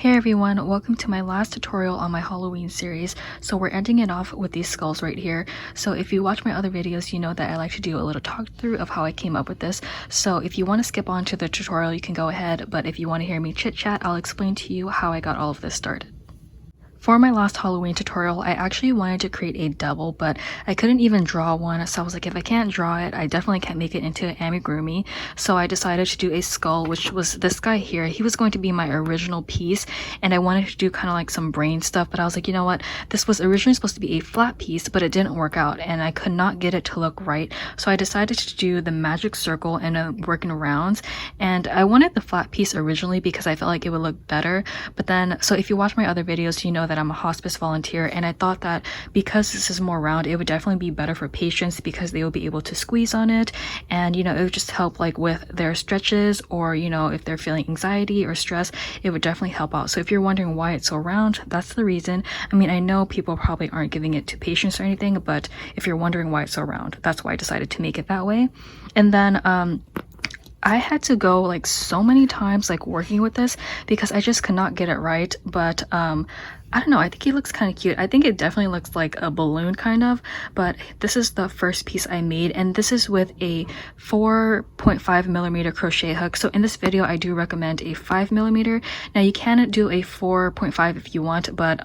Hey everyone, welcome to my last tutorial on my Halloween series. So we're ending it off with these skulls right here. So if you watch my other videos, you know that I like to do a little talk through of how I came up with this. So if you want to skip on to the tutorial, you can go ahead, but if you want to hear me chit chat, I'll explain to you how I got all of this started. For my last Halloween tutorial, I actually wanted to create a double, but I couldn't even draw one, so I was like, if I can't draw it, I definitely can't make it into an amigurumi. So I decided to do a skull, which was this guy here. He was going to be my original piece, and I wanted to do kind of like some brain stuff, but I was like, you know what? This was originally supposed to be a flat piece, but it didn't work out, and I could not get it to look right. So I decided to do the magic circle and working rounds, and I wanted the flat piece originally because I felt like it would look better. But then, so if you watch my other videos, you know that I'm a hospice volunteer, and I thought that because this is more round, it would definitely be better for patients because they will be able to squeeze on it, and you know, it would just help like with their stretches, or you know, if they're feeling anxiety or stress, it would definitely help out. So if you're wondering why it's so round, that's the reason. I mean, I know people probably aren't giving it to patients or anything, but if you're wondering why it's so round, that's why I decided to make it that way. And then I had to go like so many times like working with this because I just could not get it right. But I don't know, I think he looks kind of cute. I think it definitely looks like a balloon kind of, but this is the first piece I made, and this is with a 4.5mm crochet hook. So in this video I do recommend a 5mm. Now you can do a 4.5 if you want, but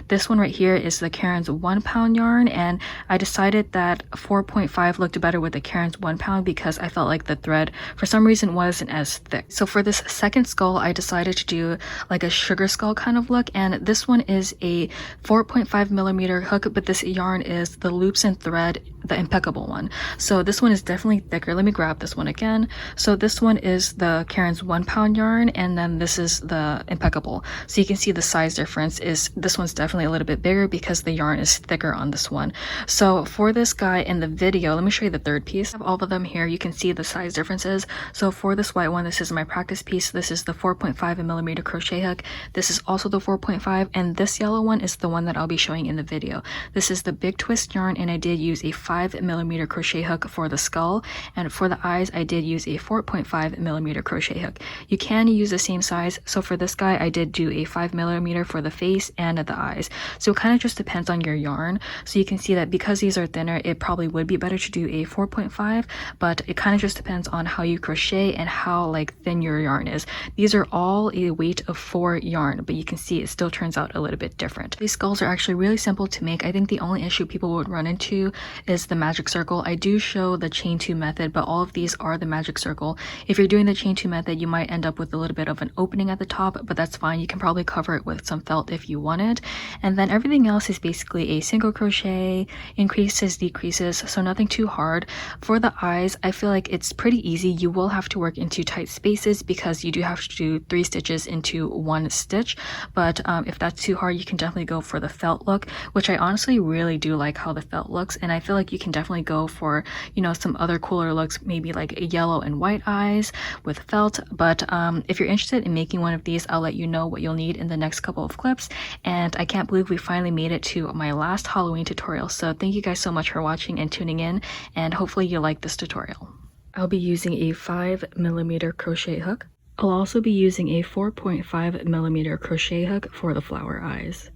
this one right here is the Karen's 1 pound yarn, and I decided that 4.5 looked better with the Karen's 1 pound because I felt like the thread for some reason wasn't as thick. So for this second skull, I decided to do like a sugar skull kind of look, and this one is a 4.5mm hook, but this yarn is the loops and thread, the impeccable one. So this one is definitely thicker. Let me grab this one again. So this one is the Karen's 1 pound yarn, and then this is the impeccable. So you can see the size difference is this one's definitely a little bit bigger because the yarn is thicker on this one. So for this guy in the video, let me show you the third piece. I have all of them here. You can see the size differences. So for this white one, this is my practice piece. This is the 4.5mm crochet hook. This is also the 4.5, and this yellow one is the one that I'll be showing in the video. This is the big twist yarn, and I did use a 5mm crochet hook for the skull, and for the eyes I did use a 4.5mm crochet hook. You can use the same size. So for this guy I did do a 5mm for the face and the eyes. So it kind of just depends on your yarn. So you can see that because these are thinner, it probably would be better to do a 4.5, but it kind of just depends on how you crochet and how like thin your yarn is. These are all a weight of 4 yarn, but you can see it still turns out a little bit different. These skulls are actually really simple to make. I think the only issue people would run into is the magic circle. I do show the chain 2 method, but all of these are the magic circle. If you're doing the chain 2 method, you might end up with a little bit of an opening at the top, but that's fine. You can probably cover it with some felt if you wanted. And then everything else is basically a single crochet, increases, decreases, so nothing too hard. For the eyes, I feel like it's pretty easy. You will have to work into tight spaces because you do have to do 3 stitches into 1 stitch, but if that's too hard, you can definitely go for the felt look, which I honestly really do like how the felt looks, and I feel like you can definitely go for, you know, some other cooler looks, maybe like a yellow and white eyes with felt. But if you're interested in making one of these, I'll let you know what you'll need in the next couple of clips. And I can't believe we finally made it to my last Halloween tutorial, so thank you guys so much for watching and tuning in, and hopefully you like this tutorial. I'll be using a 5mm crochet hook. I'll also be using a 4.5mm crochet hook for the flower eyes.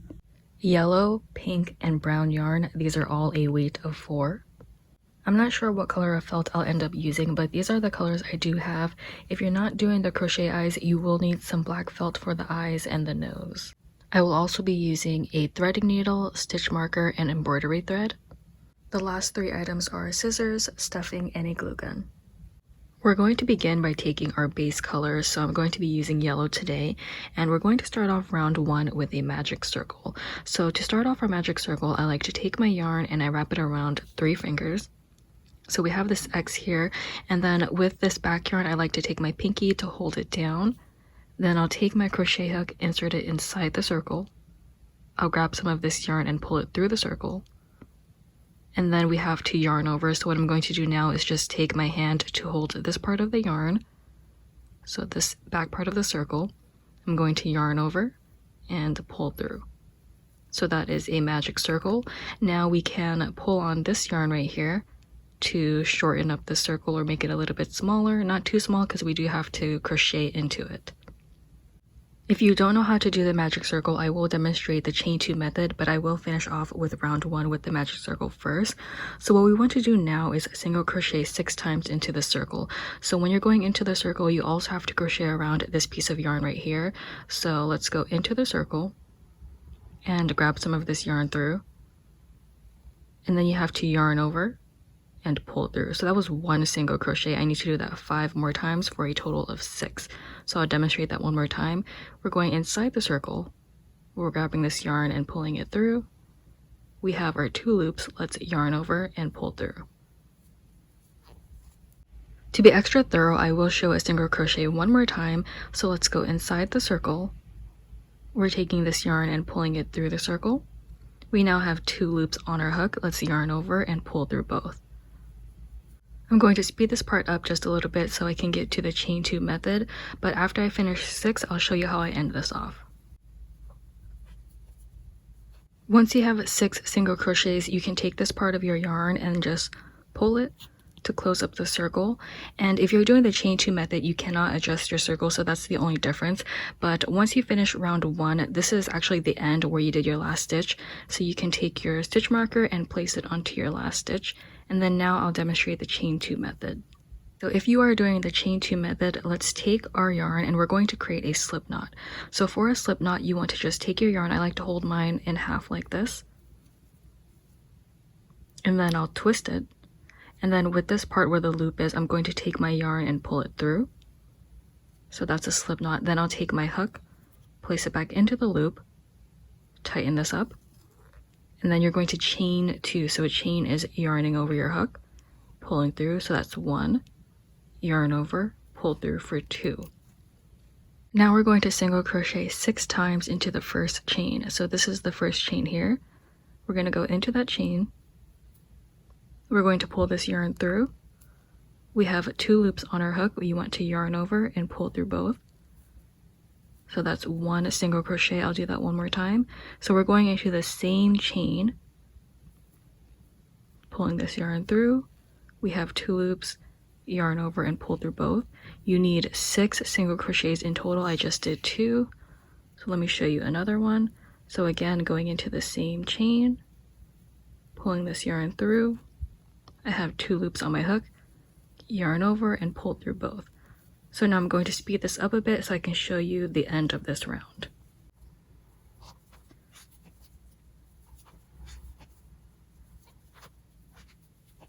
Yellow, pink, and brown yarn, these are all a weight of 4. I'm not sure what color of felt I'll end up using, but these are the colors I do have. If you're not doing the crochet eyes, you will need some black felt for the eyes and the nose. I will also be using a threading needle, stitch marker, and embroidery thread. The last 3 items are scissors, stuffing, and a glue gun. We're going to begin by taking our base colors, so I'm going to be using yellow today, and we're going to start off round 1 with a magic circle. So to start off our magic circle, I like to take my yarn and I wrap it around 3 fingers. So we have this X here, and then with this back yarn, I like to take my pinky to hold it down. Then I'll take my crochet hook, insert it inside the circle. I'll grab some of this yarn and pull it through the circle. And then we have to yarn over. So what I'm going to do now is just take my hand to hold this part of the yarn. So this back part of the circle, I'm going to yarn over and pull through. So that is a magic circle. Now we can pull on this yarn right here to shorten up the circle or make it a little bit smaller. Not too small because we do have to crochet into it. If you don't know how to do the magic circle, I will demonstrate the chain 2 method, but I will finish off with round 1 with the magic circle first. So what we want to do now is single crochet 6 times into the circle. So when you're going into the circle, you also have to crochet around this piece of yarn right here. So let's go into the circle and grab some of this yarn through. And then you have to yarn over and pull through. So that was 1 single crochet. I need to do that 5 more times for a total of 6. So I'll demonstrate that one more time. We're going inside the circle. We're grabbing this yarn and pulling it through. We have our 2 loops. Let's yarn over and pull through. To be extra thorough, I will show a single crochet one more time. So let's go inside the circle. We're taking this yarn and pulling it through the circle. We now have 2 loops on our hook. Let's yarn over and pull through both. I'm going to speed this part up just a little bit so I can get to the chain 2 method, but after I finish 6, I'll show you how I end this off. Once you have 6 single crochets, you can take this part of your yarn and just pull it to close up the circle. And if you're doing the chain 2 method, you cannot adjust your circle, so that's the only difference. But once you finish round 1, this is actually the end where you did your last stitch, so you can take your stitch marker and place it onto your last stitch. And then now I'll demonstrate the chain 2 method. So if you are doing the chain 2 method, let's take our yarn and we're going to create a slip knot. So for a slip knot, you want to just take your yarn. I like to hold mine in half like this. And then I'll twist it. And then with this part where the loop is, I'm going to take my yarn and pull it through. So that's a slip knot. Then I'll take my hook, place it back into the loop, tighten this up. And then you're going to chain 2. So a chain is yarning over your hook, pulling through. So that's 1, yarn over, pull through for 2. Now we're going to single crochet 6 times into the first chain. So this is the first chain here. We're going to go into that chain. We're going to pull this yarn through. We have 2 loops on our hook. You want to yarn over and pull through both. So that's 1 single crochet. I'll do that one more time. So we're going into the same chain, pulling this yarn through. We have 2 loops, yarn over and pull through both. You need 6 single crochets in total. I just did 2. So let me show you another one. So again, going into the same chain, pulling this yarn through. I have 2 loops on my hook, yarn over and pull through both. So now I'm going to speed this up a bit so I can show you the end of this round.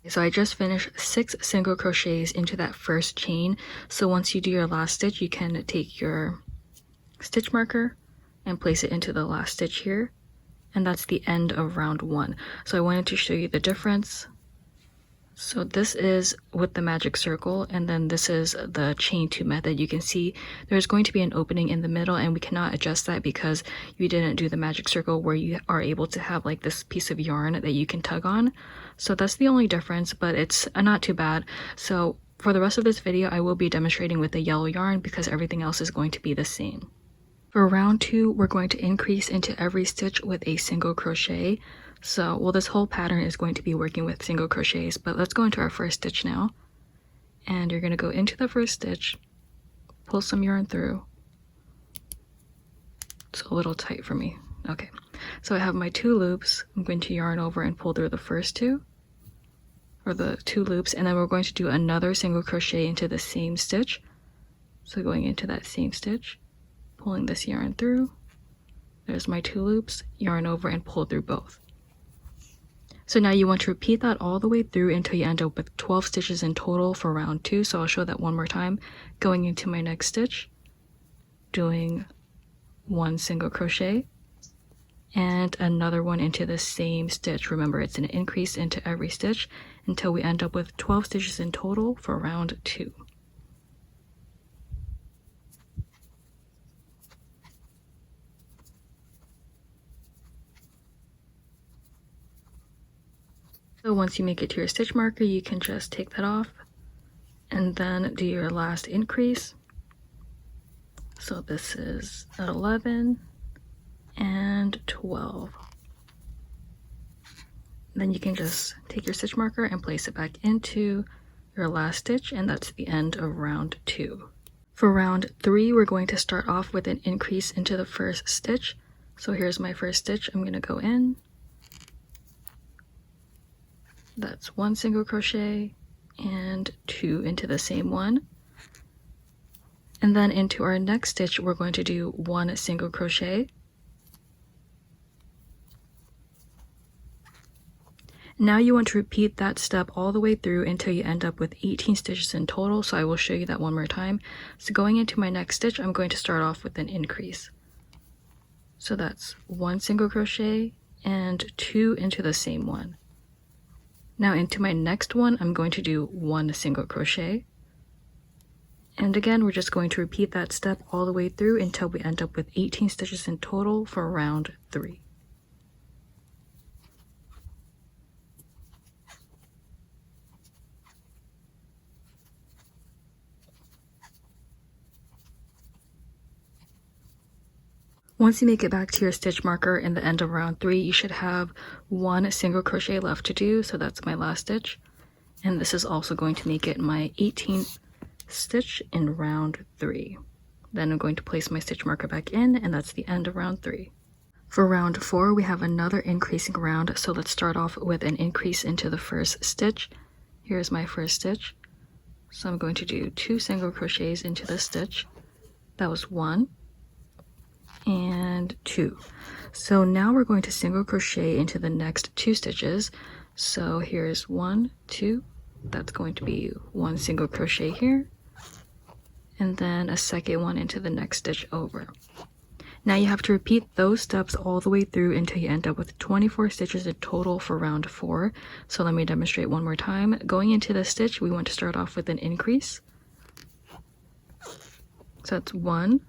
So I just finished 6 single crochets into that first chain. So once you do your last stitch, you can take your stitch marker and place it into the last stitch here. And that's the end of round 1. So I wanted to show you the difference. So this is with the magic circle, and then this is the chain 2 method. You can see there's going to be an opening in the middle, and we cannot adjust that because you didn't do the magic circle where you are able to have like this piece of yarn that you can tug on. So that's the only difference, but it's not too bad. So for the rest of this video, I will be demonstrating with the yellow yarn because everything else is going to be the same. For round 2, we're going to increase into every stitch with a single crochet. So, well, this whole pattern is going to be working with single crochets, but let's go into our first stitch now. And you're going to go into the first stitch, pull some yarn through. It's a little tight for me. Okay, so I have my 2 loops. I'm going to yarn over and pull through the first 2, or the 2 loops, and then we're going to do another single crochet into the same stitch. So going into that same stitch, pulling this yarn through. There's my 2 loops, yarn over and pull through both. So now you want to repeat that all the way through until you end up with 12 stitches in total for round 2. So I'll show that one more time. Going into my next stitch, doing 1 single crochet, and another one into the same stitch. Remember, it's an increase into every stitch until we end up with 12 stitches in total for round 2. So once you make it to your stitch marker, you can just take that off and then do your last increase. So this is 11 and 12. Then you can just take your stitch marker and place it back into your last stitch, and that's the end of round 2. For round 3, we're going to start off with an increase into the first stitch. So here's my first stitch. I'm going to go in. That's 1 single crochet and 2 into the same one. And then into our next stitch, we're going to do 1 single crochet. Now you want to repeat that step all the way through until you end up with 18 stitches in total. So I will show you that one more time. So going into my next stitch, I'm going to start off with an increase. So that's 1 single crochet and 2 into the same one. Now into my next one, I'm going to do 1 single crochet. And again, we're just going to repeat that step all the way through until we end up with 18 stitches in total for round 3. Once you make it back to your stitch marker in the end of round 3, you should have 1 single crochet left to do. So that's my last stitch. And this is also going to make it my 18th stitch in round 3. Then I'm going to place my stitch marker back in, and that's the end of round 3. For round 4, we have another increasing round. So let's start off with an increase into the first stitch. Here's my first stitch. So I'm going to do 2 single crochets into this stitch. That was 1. And 2. So now we're going to single crochet into the next 2 stitches. So here's 1, 2. That's going to be 1 single crochet here, and then a second one into the next stitch over. Now you have to repeat those steps all the way through until you end up with 24 stitches in total for round 4. So let me demonstrate one more time. Going into the stitch, we want to start off with an increase. So that's 1,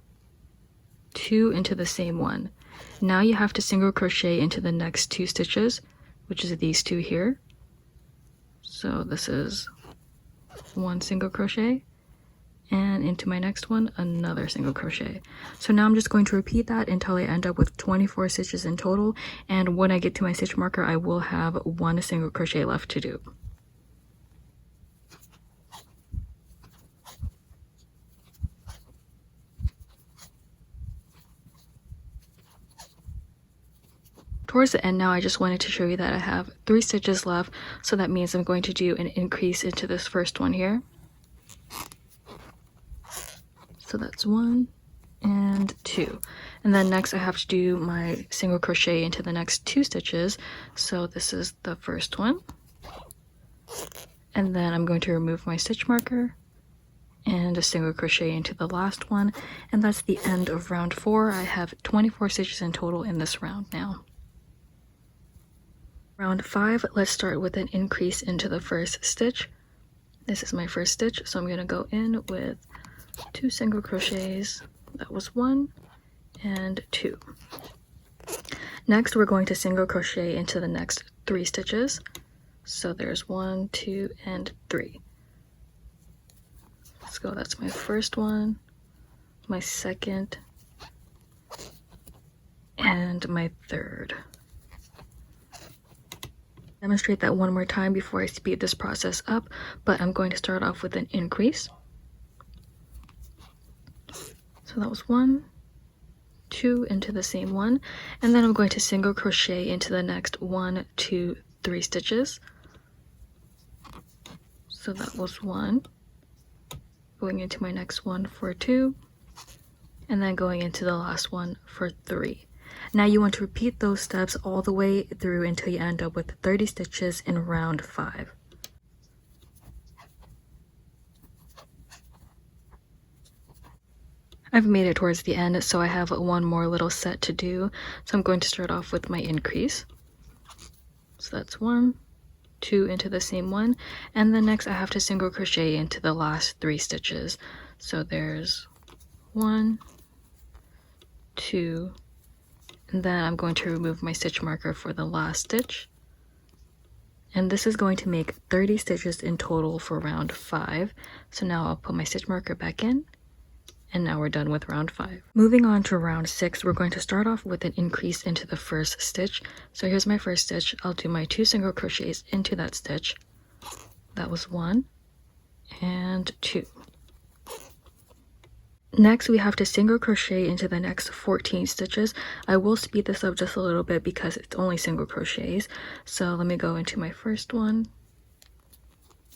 2 into the same one. Now you have to single crochet into the next 2 stitches, which is these 2 here. So this is 1 single crochet, and into my next one, another single crochet. So now I'm just going to repeat that until I end up with 24 stitches in total, and when I get to my stitch marker, I will have 1 single crochet left to do. Towards the end now, I just wanted to show you that I have 3 stitches left, so that means I'm going to do an increase into this first one here. So that's 1 and 2. And then next I have to do my single crochet into the next 2 stitches. So this is the first one. And then I'm going to remove my stitch marker and a single crochet into the last one. And that's the end of round 4. I have 24 stitches in total in this round now. Round 5, let's start with an increase into the first stitch. This is my first stitch, so I'm going to go in with 2 single crochets. That was 1 and 2. Next, we're going to single crochet into the next 3 stitches. So there's 1, 2, and 3. Let's go. That's my first one, my second, and my third. Demonstrate that one more time before I speed this process up, but I'm going to start off with an increase. So that was 1, 2 into the same one, and then I'm going to single crochet into the next 1, 2, 3 stitches. So that was 1, going into my next one for 2, and then going into the last one for 3. Now you want to repeat those steps all the way through until you end up with 30 stitches in round 5. I've made it towards the end, so I have one more little set to do. So I'm going to start off with my increase. So that's 1, 2 into the same one, and then next I have to single crochet into the last 3 stitches. So there's 1, 2, and then I'm going to remove my stitch marker for the last stitch. And this is going to make 30 stitches in total for round 5. So now I'll put my stitch marker back in, and now we're done with round 5. Moving on to round 6, we're going to start off with an increase into the first stitch. So here's my first stitch. I'll do my 2 single crochets into that stitch. That was 1 and 2. Next, we have to single crochet into the next 14 stitches. I will speed this up just a little bit because it's only single crochets. So let me go into my first one.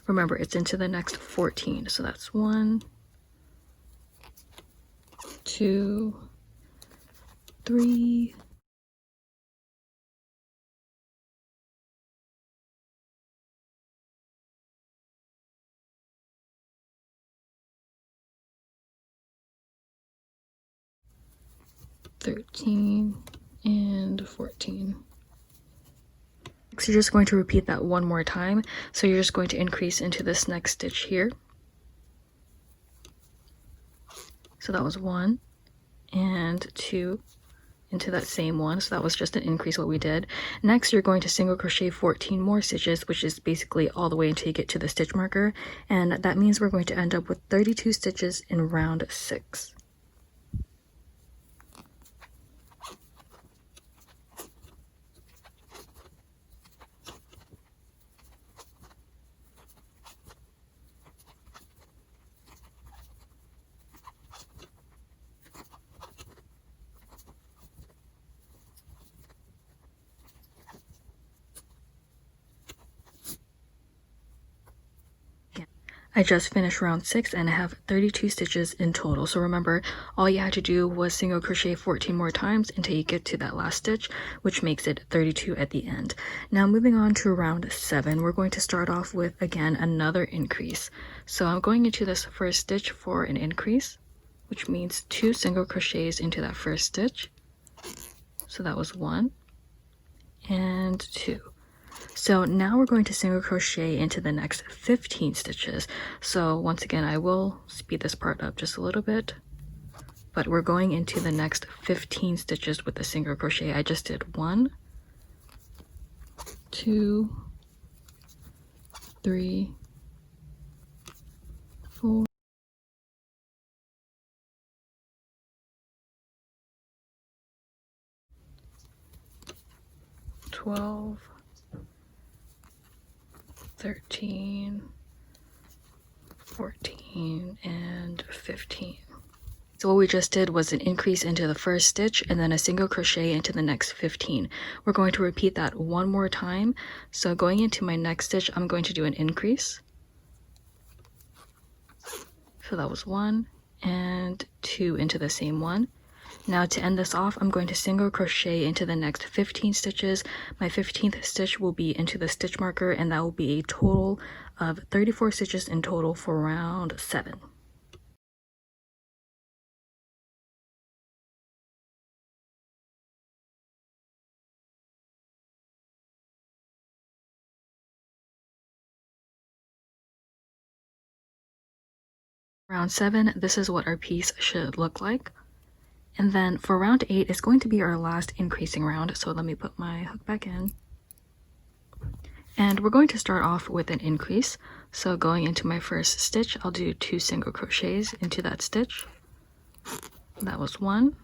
Remember, it's into the next 14. So that's 1, 2, 3, 13, and 14. Next, you're just going to repeat that one more time. So you're just going to increase into this next stitch here. So that was 1 and 2 into that same one. So that was just an increase what we did. Next, you're going to single crochet 14 more stitches, which is basically all the way until you get to the stitch marker. And that means we're going to end up with 32 stitches in round 6. I just finished round 6 and I have 32 stitches in total. So remember, all you had to do was single crochet 14 more times until you get to that last stitch, which makes it 32 at the end. Now moving on to round 7, we're going to start off with, again, another increase. So I'm going into this first stitch for an increase, which means 2 single crochets into that first stitch. So that was 1 and 2. So now we're going to single crochet into the next 15 stitches. So once again, I will speed this part up just a little bit, but we're going into the next 15 stitches with the single crochet. I just did 1, 2, 3, 4, 12, 13, 14, and 15. So what we just did was an increase into the first stitch and then a single crochet into the next 15. We're going to repeat that one more time. So going into my next stitch, I'm going to do an increase. So that was 1 and 2 into the same one. Now to end this off, I'm going to single crochet into the next 15 stitches. My 15th stitch will be into the stitch marker, and that will be a total of 34 stitches in total for round 7. Round 7, this is what our piece should look like. And then for round 8 is going to be our last increasing round. So let me put my hook back in. And we're going to start off with an increase. So going into my first stitch, I'll do 2 single crochets into that stitch. That was 1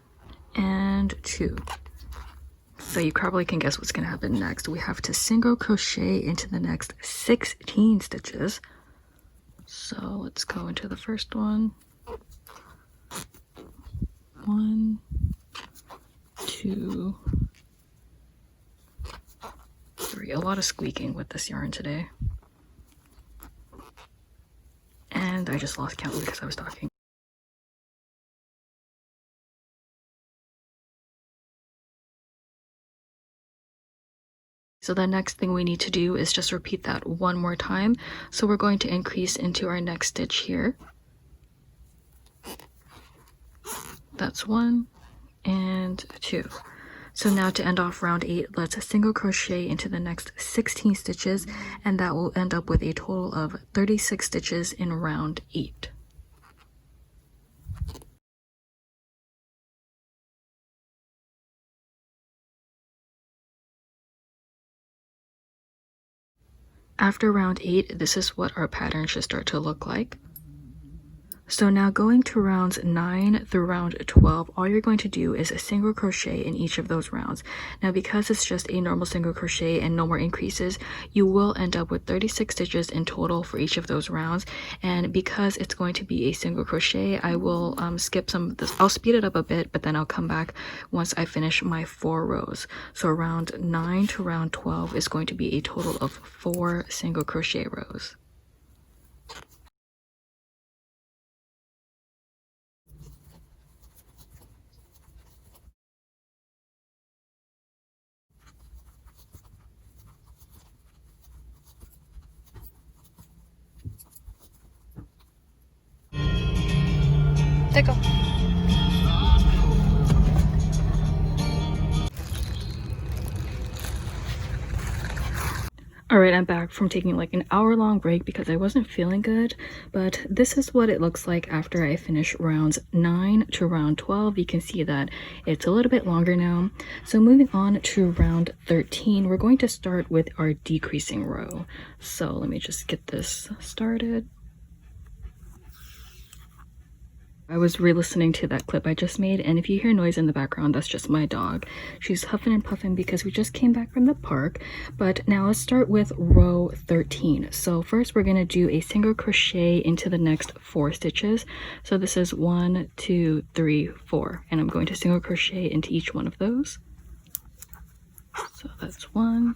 and 2. So you probably can guess what's going to happen next. We have to single crochet into the next 16 stitches. So let's go into the first one. 1, 2, 3. A lot of squeaking with this yarn today. And I just lost count because I was talking. So the next thing we need to do is just repeat that one more time. So we're going to increase into our next stitch here. That's 1 and 2. So now to end off round 8, let's single crochet into the next 16 stitches, and that will end up with a total of 36 stitches in round 8. After round 8, this is what our pattern should start to look like. So now going to rounds 9 through round 12, all you're going to do is a single crochet in each of those rounds. Now because it's just a normal single crochet and no more increases, you will end up with 36 stitches in total for each of those rounds. And because it's going to be a single crochet, I will skip some of this. I'll speed it up a bit, but then I'll come back once I finish my 4 rows. So round 9 to round 12 is going to be a total of 4 single crochet rows. Take off. Alright, I'm back from taking like an hour-long break because I wasn't feeling good, but this is what it looks like after I finish rounds 9 to round 12. You can see that it's a little bit longer now. So moving on to round 13, we're going to start with our decreasing row. So let me just get this started. I was re-listening to that clip I just made, and if you hear noise in the background, that's just my dog. She's huffing and puffing because we just came back from the park. But now let's start with row 13. So first we're going to do a single crochet into the next 4 stitches. So this is 1, 2, 3, 4, and I'm going to single crochet into each one of those. So that's 1,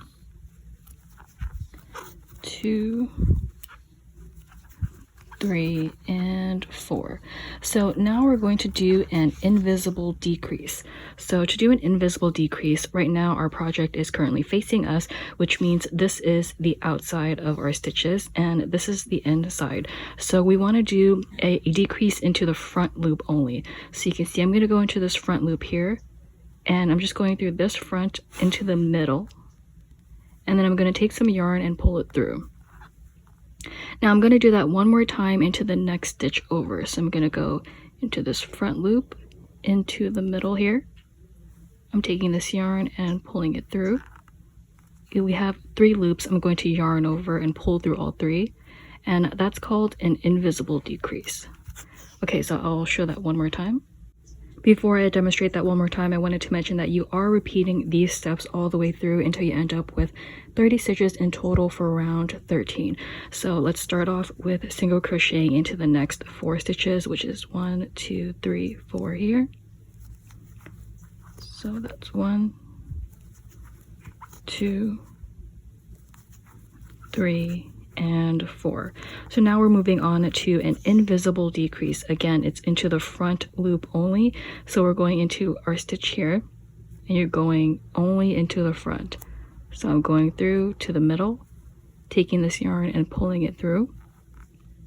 2, 3, and 4. So now we're going to do an invisible decrease. So to do an invisible decrease, right now our project is currently facing us, which means this is the outside of our stitches and this is the inside. So we want to do a decrease into the front loop only. So you can see I'm going to go into this front loop here, and I'm just going through this front into the middle, and then I'm going to take some yarn and pull it through. Now I'm going to do that one more time into the next stitch over. So I'm going to go into this front loop, into the middle here. I'm taking this yarn and pulling it through. We have 3 loops. I'm going to yarn over and pull through all 3. And that's called an invisible decrease. Okay, so I'll show that one more time. Before I demonstrate that one more time, I wanted to mention that you are repeating these steps all the way through until you end up with 30 stitches in total for round 13. So let's start off with single crocheting into the next 4 stitches, which is 1, 2, 3, 4 here. So that's 1, 2, 3, and 4. So now we're moving on to an invisible decrease. Again, it's into the front loop only. So we're going into our stitch here, and you're going only into the front. So I'm going through to the middle, taking this yarn and pulling it through.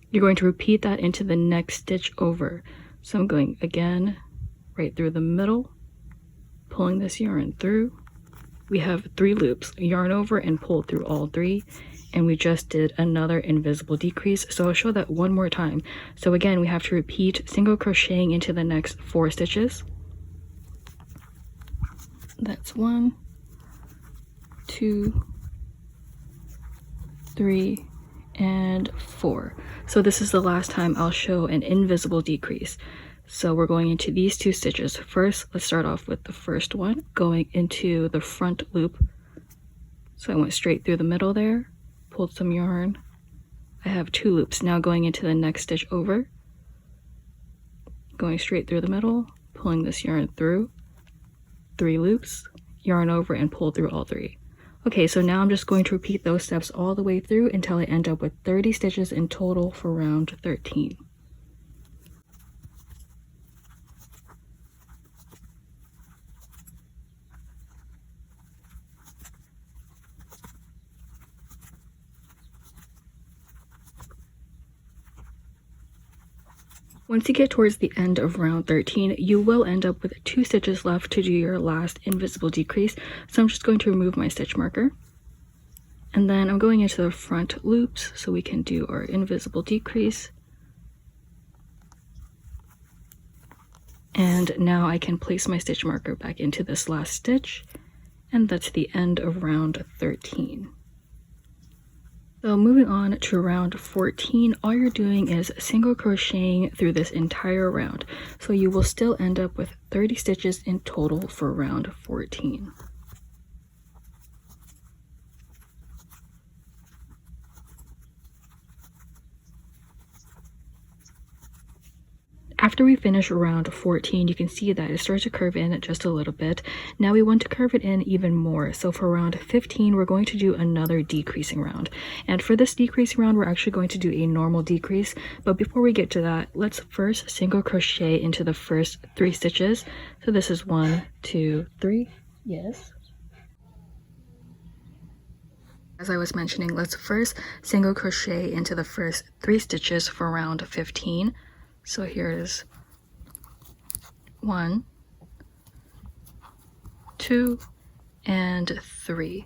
You're going to repeat that into the next stitch over. So I'm going again right through the middle, pulling this yarn through. We have 3 loops, yarn over and pull through all 3. And we just did another invisible decrease. So I'll show that one more time. So again, we have to repeat single crocheting into the next 4 stitches. That's 1, 2, 3, and 4. So this is the last time I'll show an invisible decrease. So we're going into these 2 stitches. First, let's start off with the first one, going into the front loop. So I went straight through the middle there, pulled some yarn. I have 2 loops. Now going into the next stitch over, going straight through the middle, pulling this yarn through, 3 loops, yarn over and pull through all 3. Okay, so now I'm just going to repeat those steps all the way through until I end up with 30 stitches in total for round 13. Once you get towards the end of round 13, you will end up with 2 stitches left to do your last invisible decrease. So I'm just going to remove my stitch marker. And then I'm going into the front loops so we can do our invisible decrease. And now I can place my stitch marker back into this last stitch. And that's the end of round 13. So moving on to round 14, all you're doing is single crocheting through this entire round. So you will still end up with 30 stitches in total for round 14. After we finish round 14, you can see that it starts to curve in just a little bit. Now we want to curve it in even more. So for round 15, we're going to do another decreasing round. And for this decreasing round, we're actually going to do a normal decrease. But before we get to that, let's first single crochet into the first 3 stitches. So this is 1, 2, 3. Yes. As I was mentioning, let's first single crochet into the first 3 stitches for round 15. So here is 1, 2, and 3.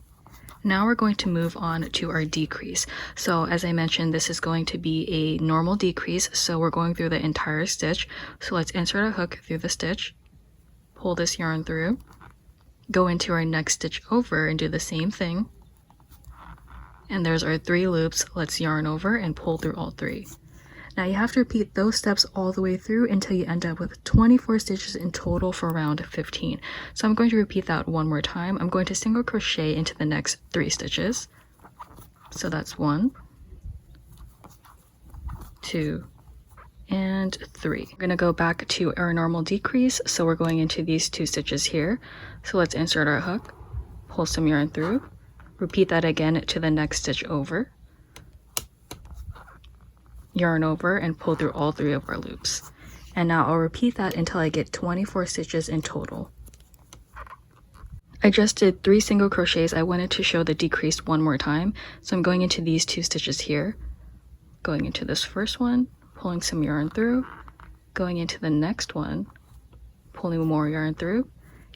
Now we're going to move on to our decrease. So as I mentioned, this is going to be a normal decrease. So we're going through the entire stitch. So let's insert a hook through the stitch, pull this yarn through, go into our next stitch over and do the same thing. And there's our 3 loops. Let's yarn over and pull through all 3. Now you have to repeat those steps all the way through until you end up with 24 stitches in total for round 15. So I'm going to repeat that one more time. I'm going to single crochet into the next 3 stitches. So that's 1, 2, and 3. We're going to go back to our normal decrease. So we're going into these 2 stitches here. So let's insert our hook, pull some yarn through, repeat that again to the next stitch over, yarn over and pull through all 3 of our loops. And now I'll repeat that until I get 24 stitches in total. I just did 3 single crochets. I wanted to show the decrease one more time. So I'm going into these 2 stitches here, going into this first one, pulling some yarn through, going into the next one, pulling more yarn through,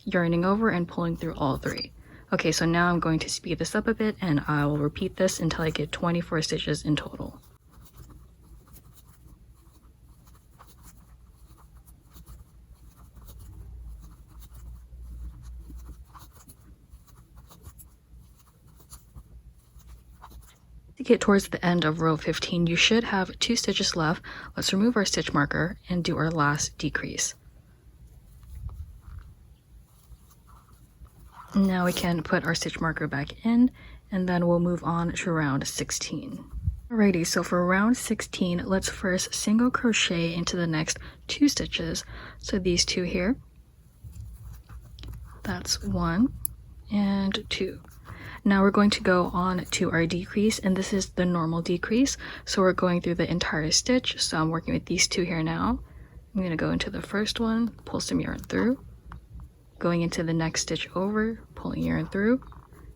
yarning over and pulling through all 3. Okay, so now I'm going to speed this up a bit and I will repeat this until I get 24 stitches in total. To get towards the end of row 15, you should have 2 stitches left. Let's remove our stitch marker and do our last decrease. Now we can put our stitch marker back in and then we'll move on to round 16. Alrighty, so for round 16, let's first single crochet into the next 2 stitches. So these 2 here, that's 1 and 2. Now we're going to go on to our decrease, and this is the normal decrease. So we're going through the entire stitch. So I'm working with these 2 here now. I'm going to go into the first one, pull some yarn through, going into the next stitch over, pulling yarn through,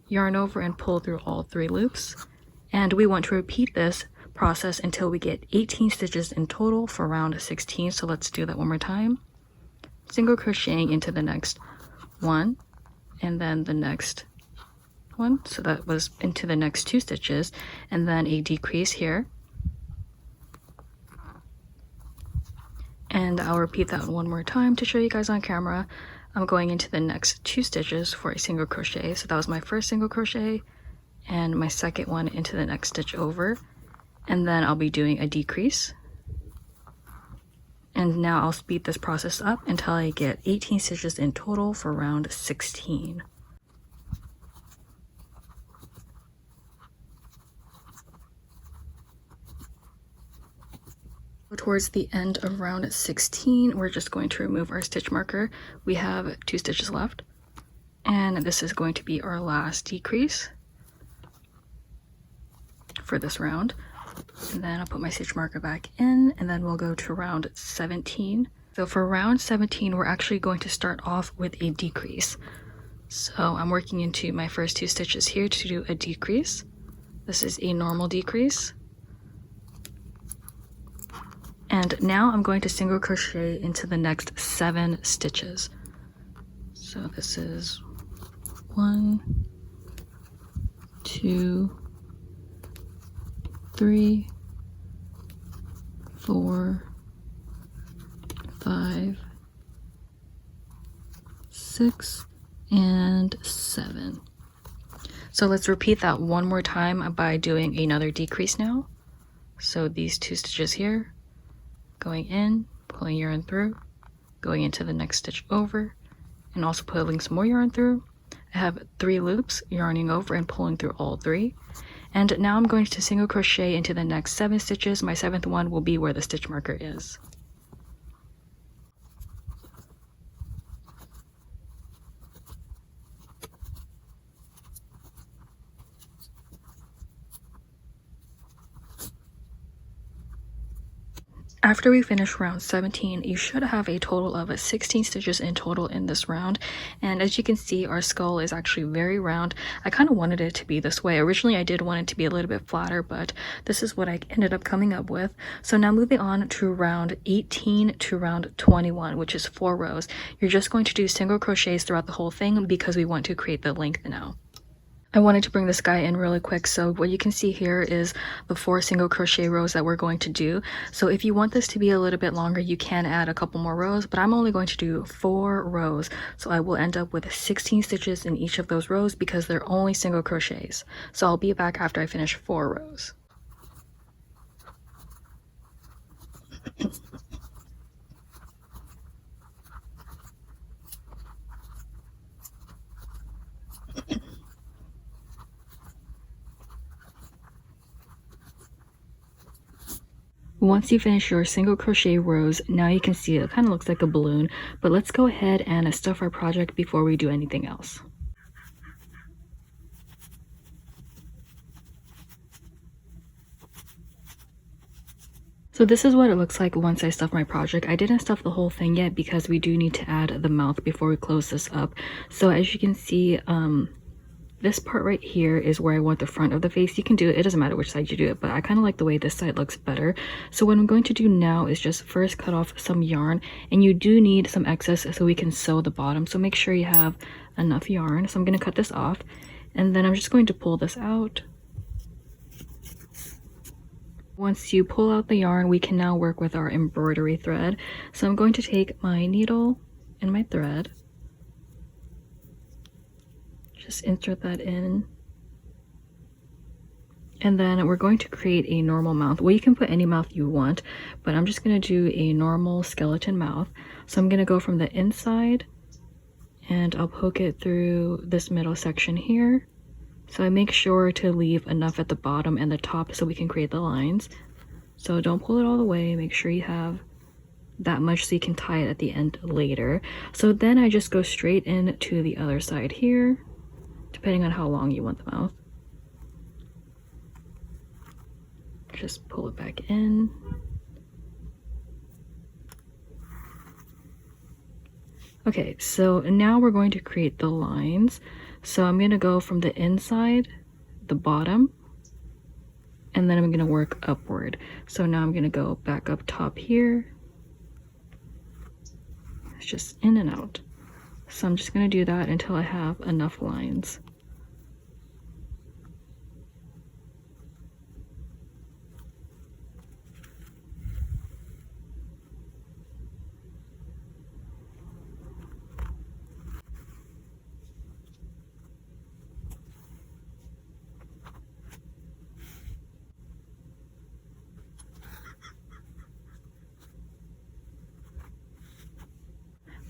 yarn over and pull through all 3 loops. And we want to repeat this process until we get 18 stitches in total for round 16. So let's do that one more time. Single crocheting into the next one and then the next one. So that was into the next 2 stitches and then a decrease here. And I'll repeat that one more time to show you guys on camera. I'm going into the next 2 stitches for a single crochet. So that was my first single crochet and my second one into the next stitch over. And then I'll be doing a decrease. And now I'll speed this process up until I get 18 stitches in total for round 16. Towards the end of round 16, we're just going to remove our stitch marker. We have 2 stitches left, and this is going to be our last decrease for this round. And then I'll put my stitch marker back in, and then we'll go to round 17. So for round 17, we're actually going to start off with a decrease. So I'm working into my first 2 stitches here to do a decrease. This is a normal decrease. And now I'm going to single crochet into the next 7 stitches. So this is 1, 2, 3, 4, 5, 6, and 7. So let's repeat that one more time by doing another decrease now. So these 2 stitches here, going in, pulling yarn through, going into the next stitch over, and also pulling some more yarn through. I have 3 loops, yarning over and pulling through all 3. And now I'm going to single crochet into the next 7 stitches. My 7th one will be where the stitch marker is. After we finish round 17, you should have a total of 16 stitches in total in this round. And as you can see, our skull is actually very round. I kind of wanted it to be this way. Originally, I did want it to be a little bit flatter, but this is what I ended up coming up with. So now moving on to round 18 to round 21, which is 4 rows. You're just going to do single crochets throughout the whole thing because we want to create the length now. I wanted to bring this guy in really quick. So what you can see here is the 4 single crochet rows that we're going to do. So if you want this to be a little bit longer, you can add a couple more rows, but I'm only going to do 4 rows. So I will end up with 16 stitches in each of those rows because they're only single crochets. So I'll be back after I finish 4 rows. Once you finish your single crochet rows, now you can see it kind of looks like a balloon, but let's go ahead and stuff our project before we do anything else. So this is what it looks like once I stuff my project. I didn't stuff the whole thing yet because we do need to add the mouth before we close this up. So as you can see, this part right here is where I want the front of the face. You can do it, it doesn't matter which side you do it, but I kind of like the way this side looks better. So what I'm going to do now is just first cut off some yarn, and you do need some excess so we can sew the bottom. So make sure you have enough yarn. So I'm going to cut this off, and then I'm just going to pull this out. Once you pull out the yarn, we can now work with our embroidery thread. So I'm going to take my needle and my thread, just insert that in, and then we're going to create a normal mouth. Well, you can put any mouth you want, but I'm just going to do a normal skeleton mouth. So I'm going to go from the inside and I'll poke it through this middle section here. So I make sure to leave enough at the bottom and the top so we can create the lines. So don't pull it all the way, make sure you have that much so you can tie it at the end later. So then I just go straight into the other side here, depending on how long you want the mouth. Just pull it back in. Okay, so now we're going to create the lines. So I'm going to go from the inside, the bottom, and then I'm going to work upward. So now I'm going to go back up top here. It's just in and out. So I'm just going to do that until I have enough lines.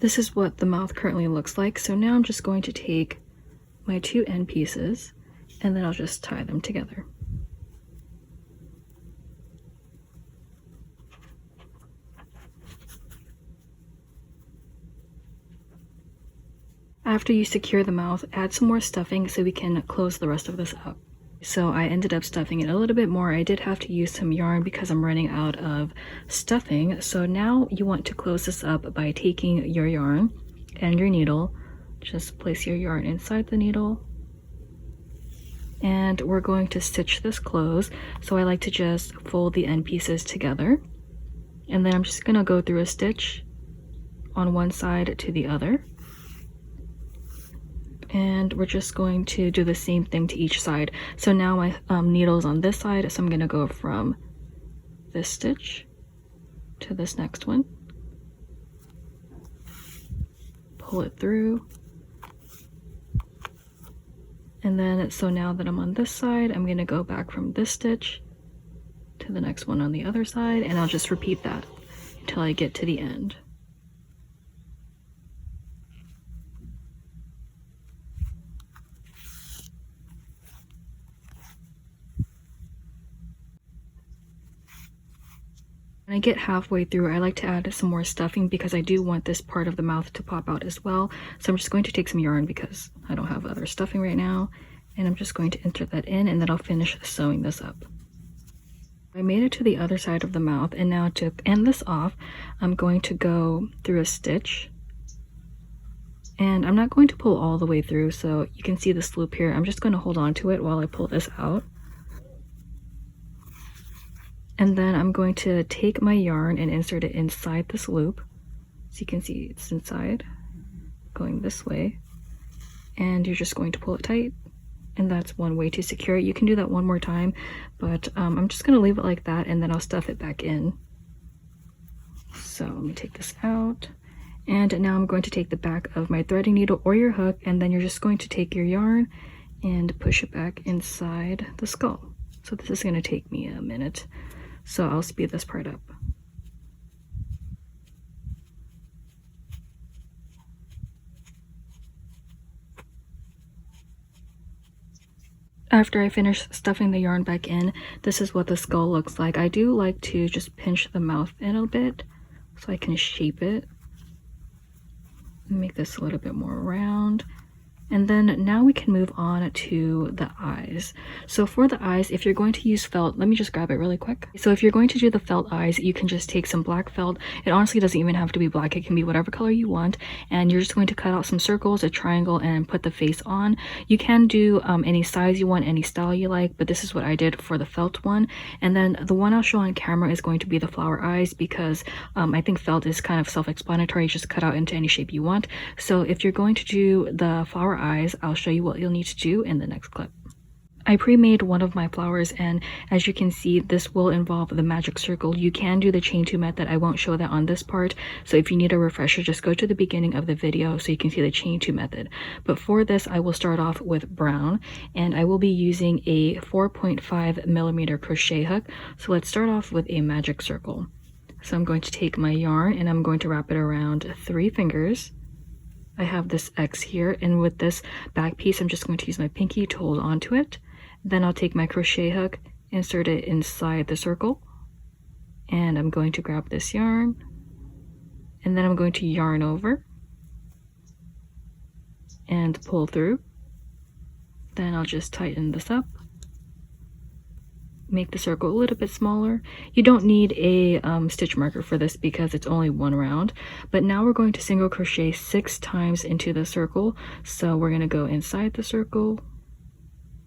This is what the mouth currently looks like. So now I'm just going to take my 2 end pieces and then I'll just tie them together. After you secure the mouth, add some more stuffing so we can close the rest of this up. So I ended up stuffing it a little bit more. I did have to use some yarn because I'm running out of stuffing. So now you want to close this up by taking your yarn and your needle. Just place your yarn inside the needle. And we're going to stitch this close. So I like to just fold the end pieces together. And then I'm just going to go through a stitch on one side to the other. And we're just going to do the same thing to each side. So now my needle's on this side, so I'm going to go from this stitch to this next one, pull it through, And then, so now that I'm on this side, I'm going to go back from this stitch to the next one on the other side, and I'll just repeat that until I get to the end. When I get halfway through, I like to add some more stuffing because I do want this part of the mouth to pop out as well. So I'm just going to take some yarn because I don't have other stuffing right now, and I'm just going to insert that in, and then I'll finish sewing this up. I made it to the other side of the mouth, and now to end this off, I'm going to go through a stitch, and I'm not going to pull all the way through, so you can see this loop here. I'm just going to hold on to it while I pull this out. And then I'm going to take my yarn and insert it inside this loop. So you can see it's inside, going this way. And you're just going to pull it tight. And that's one way to secure it. You can do that one more time, but I'm just going to leave it like that, and then I'll stuff it back in. So let me take this out. And now I'm going to take the back of my threading needle or your hook, and then you're just going to take your yarn and push it back inside the skull. So this is going to take me a minute. So I'll speed this part up. After I finish stuffing the yarn back in, this is what the skull looks like. I do like to just pinch the mouth in a bit so I can shape it. Make this a little bit more round. And then now we can move on to the eyes. So for the eyes, if you're going to use felt, let me just grab it really quick. So if you're going to do the felt eyes, you can just take some black felt. It honestly doesn't even have to be black. It can be whatever color you want. And you're just going to cut out some circles, a triangle, and put the face on. You can do any size you want, any style you like, but this is what I did for the felt one. And then the one I'll show on camera is going to be the flower eyes because I think felt is kind of self-explanatory. Just cut out into any shape you want. So if you're going to do the flower eyes, I'll show you what you'll need to do in the next clip. I pre-made one of my flowers, and as you can see, this will involve the magic circle. You can do the chain 2 method. I won't show that on this part, so if you need a refresher, just go to the beginning of the video so you can see the chain 2 method. But for this, I will start off with brown, and I will be using a 4.5mm crochet hook. So let's start off with a magic circle. So I'm going to take my yarn and I'm going to wrap it around 3 fingers. I have this X here, and with this back piece, I'm just going to use my pinky to hold on to it. Then I'll take my crochet hook, insert it inside the circle, and I'm going to grab this yarn, and then I'm going to yarn over and pull through. Then I'll just tighten this up, make the circle a little bit smaller. You don't need a stitch marker for this because it's only 1 round. But now we're going to single crochet 6 times into the circle. So we're going to go inside the circle,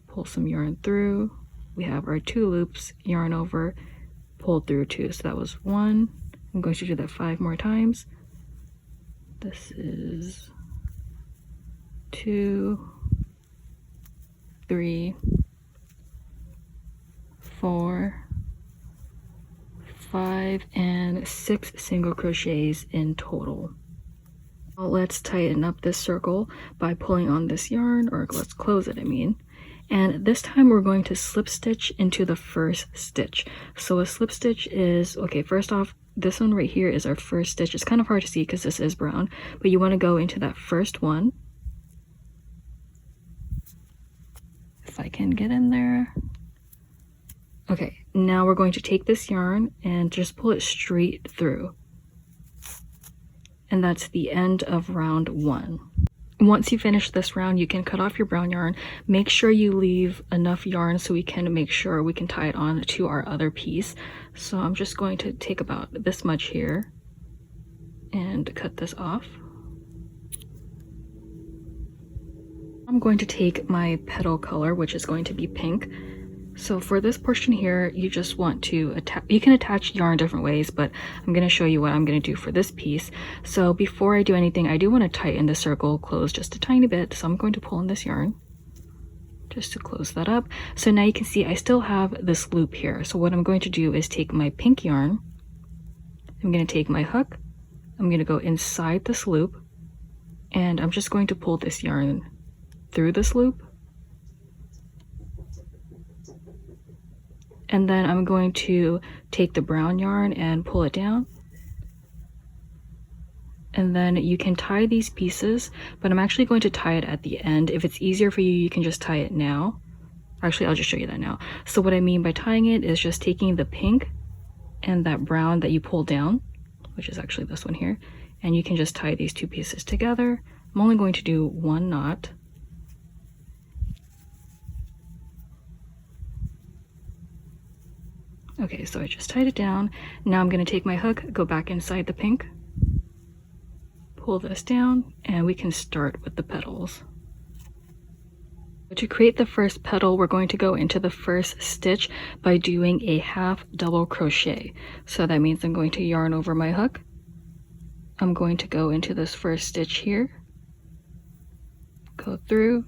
pull some yarn through. We have our 2 loops, yarn over, pull through 2. So that was 1. I'm going to do that 5 more times. This is 2, 3, 4, 5, and 6 single crochets in total. Well, let's tighten up this circle by pulling on this yarn, or let's close it, I mean. And this time we're going to slip stitch into the first stitch. So a slip stitch is, okay, first off, this one right here is our first stitch. It's kind of hard to see because this is brown, but you want to go into that first one. If I can get in there. Okay, now we're going to take this yarn and just pull it straight through. And that's the end of round 1. Once you finish this round, you can cut off your brown yarn. Make sure you leave enough yarn so we can make sure we can tie it on to our other piece. So I'm just going to take about this much here and cut this off. I'm going to take my petal color, which is going to be pink. So for this portion here, you just want to attach, you can attach yarn different ways, but I'm going to show you what I'm going to do for this piece. So before I do anything, I do want to tighten the circle closed just a tiny bit. So I'm going to pull on this yarn just to close that up. So now you can see I still have this loop here. So what I'm going to do is take my pink yarn. I'm going to take my hook. I'm going to go inside this loop, and I'm just going to pull this yarn through this loop And then I'm going to take the brown yarn and pull it down. And then you can tie these pieces, but I'm actually going to tie it at the end. If it's easier for you, you can just tie it now. Actually, I'll just show you that now. So what I mean by tying it is just taking the pink and that brown that you pull down, which is actually this one here, and you can just tie these two pieces together. I'm only going to do one knot. Okay, so I just tied it down. Now I'm going to take my hook, go back inside the pink, pull this down, and we can start with the petals. To create the first petal, we're going to go into the first stitch by doing a half double crochet. So that means I'm going to yarn over my hook. I'm going to go into this first stitch here, go through,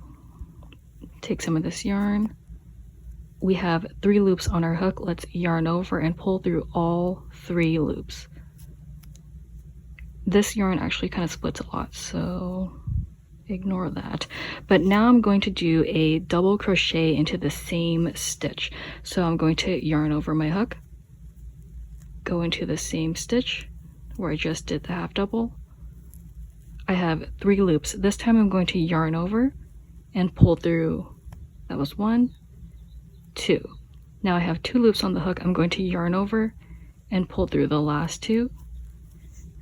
take some of this yarn. We have 3 loops on our hook. Let's yarn over and pull through all 3 loops. This yarn actually kind of splits a lot, so ignore that. But now I'm going to do a double crochet into the same stitch. So I'm going to yarn over my hook, go into the same stitch where I just did the half double. I have 3 loops. This time I'm going to yarn over and pull through. That was 1, 2. Now I have 2 loops on the hook. I'm going to yarn over and pull through the last 2.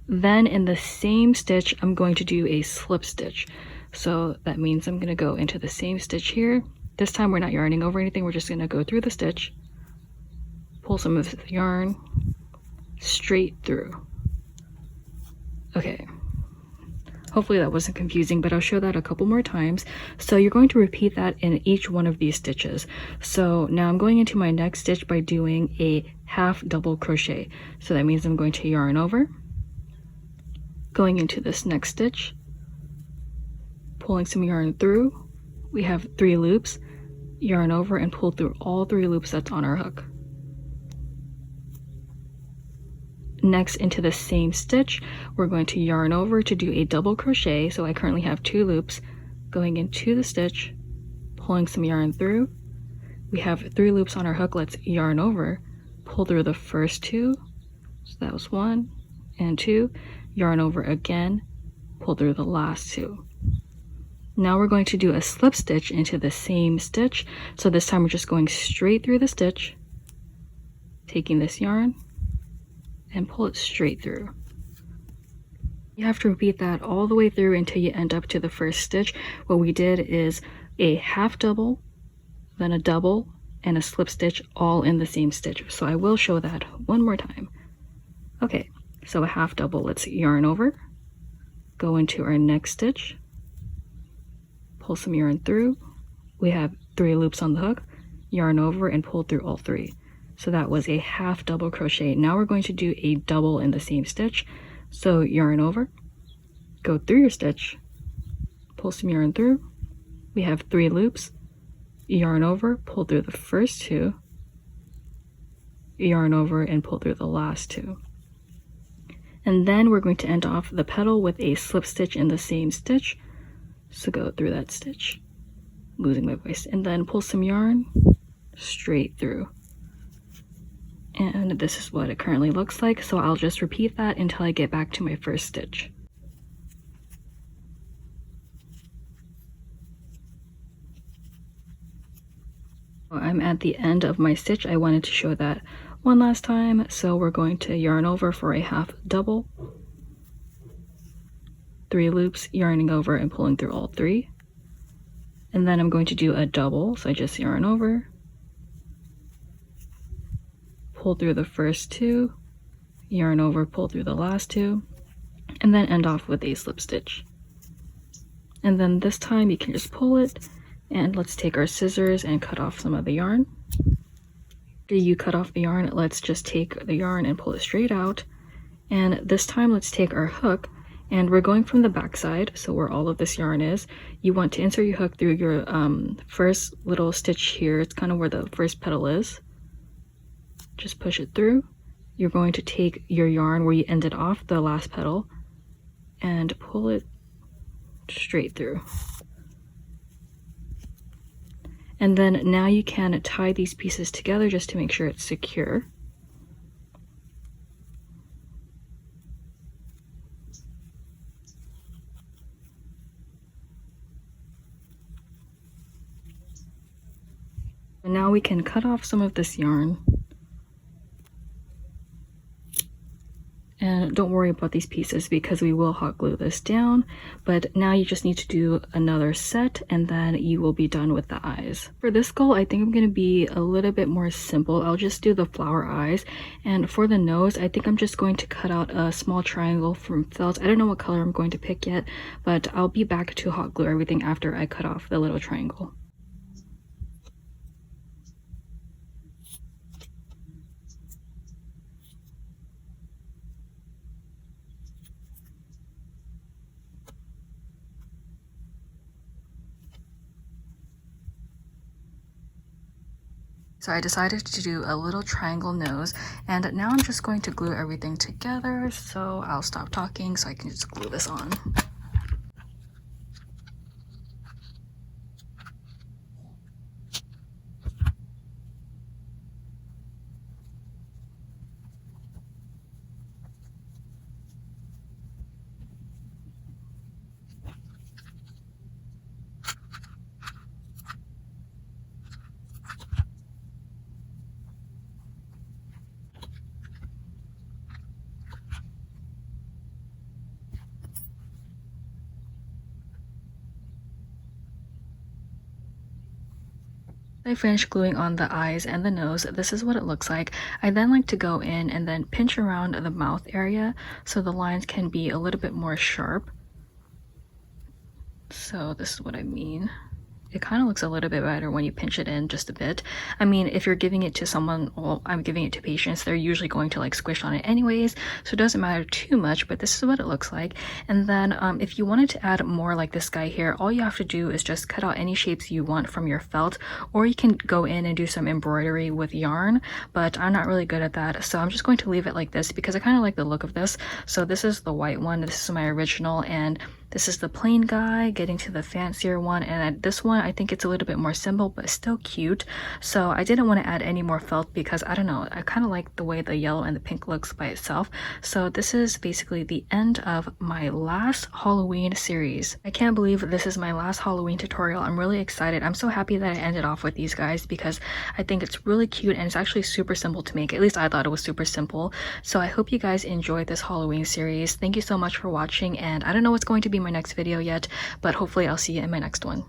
Then in the same stitch, I'm going to do a slip stitch. So that means I'm going to go into the same stitch here. This time we're not yarning over anything. We're just going to go through the stitch, pull some of the yarn straight through. Okay. Hopefully that wasn't confusing, but I'll show that a couple more times. So you're going to repeat that in each one of these stitches. So now I'm going into my next stitch by doing a half double crochet. So that means I'm going to yarn over, going into this next stitch, pulling some yarn through. We have 3 loops, yarn over and pull through all 3 loops that's on our hook. Next, into the same stitch, we're going to yarn over to do a double crochet. So I currently have 2 loops, going into the stitch, pulling some yarn through. We have 3 loops on our hook. Let's yarn over, pull through the first 2. So that was 1 and 2. Yarn over again, pull through the last 2. Now we're going to do a slip stitch into the same stitch. So this time we're just going straight through the stitch, taking this yarn and pull it straight through. You have to repeat that all the way through until you end up to the first stitch. What we did is a half double, then a double, and a slip stitch all in the same stitch. So I will show that one more time. Okay, so a half double, let's yarn over, go into our next stitch, pull some yarn through. We have 3 loops on the hook, yarn over and pull through all 3. So that was a half double crochet. Now we're going to do a double in the same stitch. So yarn over, go through your stitch, pull some yarn through. We have 3 loops, yarn over, pull through the first 2, yarn over and pull through the last 2. And then we're going to end off the petal with a slip stitch in the same stitch. So go through that stitch, losing my voice, and then pull some yarn straight through. And this is what it currently looks like. So I'll just repeat that until I get back to my first stitch. I'm at the end of my stitch. I wanted to show that one last time. So we're going to yarn over for a half double, 3 loops, yarning over and pulling through all 3. And then I'm going to do a double. So I just yarn over, pull through the first 2, yarn over, pull through the last 2, and then end off with a slip stitch. And then this time you can just pull it, and let's take our scissors and cut off some of the yarn. After you cut off the yarn, let's just take the yarn and pull it straight out. And this time let's take our hook, and we're going from the back side, so where all of this yarn is. You want to insert your hook through your first little stitch here. It's kind of where the first petal is. Just push it through. You're going to take your yarn where you ended off the last petal and pull it straight through. And then now you can tie these pieces together just to make sure it's secure. And now we can cut off some of this yarn. And don't worry about these pieces because we will hot glue this down. But now you just need to do another set and then you will be done with the eyes. For this skull, I think I'm going to be a little bit more simple. I'll just do the flower eyes. And for the nose, I think I'm just going to cut out a small triangle from felt. I don't know what color I'm going to pick yet, but I'll be back to hot glue everything after I cut off the little triangle. So I decided to do a little triangle nose, and now I'm just going to glue everything together. So I'll stop talking so I can just glue this on. I finished gluing on the eyes and the nose. This is what it looks like. I then like to go in and then pinch around the mouth area so the lines can be a little bit more sharp. So this is what I mean. It kind of looks a little bit better when you pinch it in just a bit. I mean, if you're giving it to someone, well, I'm giving it to patients, they're usually going to like squish on it anyways, so it doesn't matter too much, but this is what it looks like. And then if you wanted to add more like this guy here, all you have to do is just cut out any shapes you want from your felt, or you can go in and do some embroidery with yarn, but I'm not really good at that, so I'm just going to leave it like this because I kind of like the look of this. So this is the white one, this is my original, and this is the plain guy getting to the fancier one, and this one I think it's a little bit more simple but still cute. So I didn't want to add any more felt because I don't know, I kind of like the way the yellow and the pink looks by itself. So this is basically the end of my last Halloween series. I can't believe this is my last Halloween tutorial. I'm really excited. I'm so happy that I ended off with these guys because I think it's really cute and it's actually super simple to make. At least I thought it was super simple. So I hope you guys enjoyed this Halloween series. Thank you so much for watching, and I don't know what's going to be my next video yet, but hopefully I'll see you in my next one.